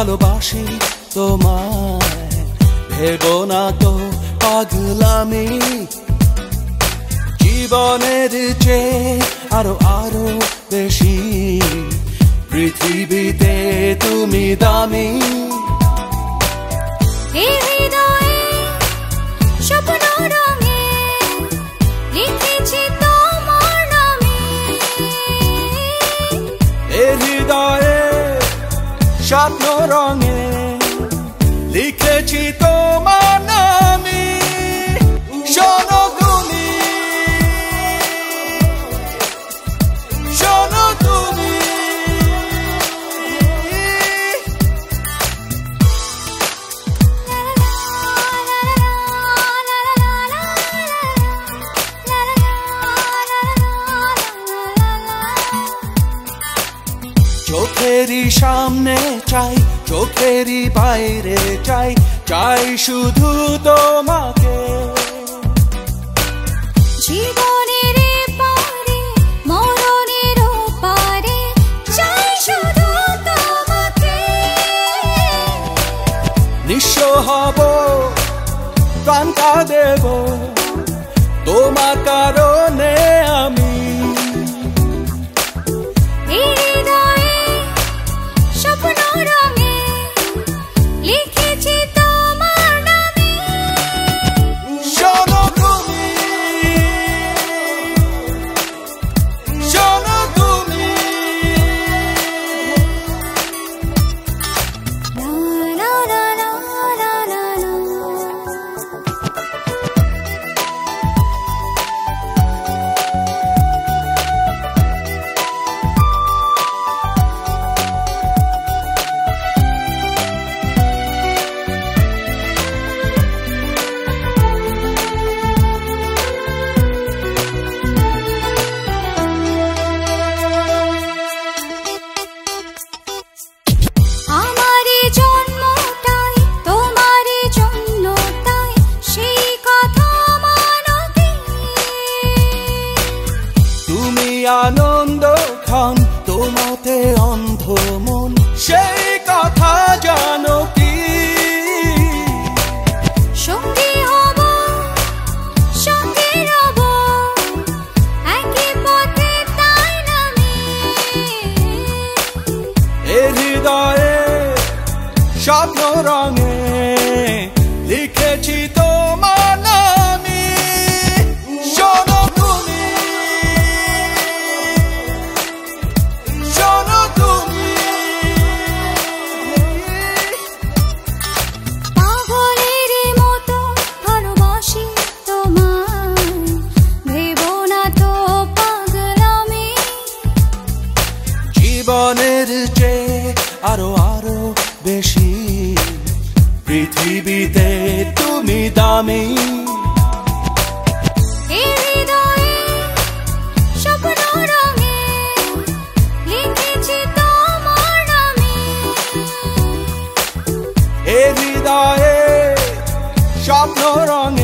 ভালোবাসি তোমায়, ভেবো না তো পাগলামি। জীবনের চেয়ে আরো আরো বেশি পৃথিবীতে তুমি দামি। এই হৃদয়ে স্বপ্ন রঙে লিখেছি তোমার নামে। এই হৃদয়ে স্বপ্ন রঙে লিখেছি তোমার নামে। শোনো তুমি, শোনো তুমি। চোখেরই সামনে চাই, চোখেরই বাইরে চাই, চাই শুধু তোমাকে। জীবনের পারে মরণের পারে চাই শুধু তোমাকে। নিঃস্ব হব, প্রাণটা দেব তোমার কারণে আমি। এই হৃদয়ে স্বপ্ন রঙে লিখেছি তোমার নামে। শোনো তুমি, শোনো তুমি। লা লা লা লা লা লা। আমারই জন্মটাই তোমারই জন্য, তাই সেই কথা মানতে। তুমি আনন্দ খান, তোমাতে অন্ধ মন, সেই কথা জানো কি? সঙ্গী হব, সঙ্গী রব, একই পথে তাই নামে। এ হৃদয়ে স্বপ্ন রঙে লিখেছি তোমার নামে। শোনো তুমি, শোনো তুমি। পাগলের মতো ভালোবাসি তোমায়, ভেবো না তো পাগলামি। জীবনের চেয়ে আরো আরো বেশি পৃথিবীতে তুমি দামি। এই হৃদয়ে স্বপ্ন রঙে লিখেছি তোমার নামে। এ হৃদয়ে স্বপ্ন রঙে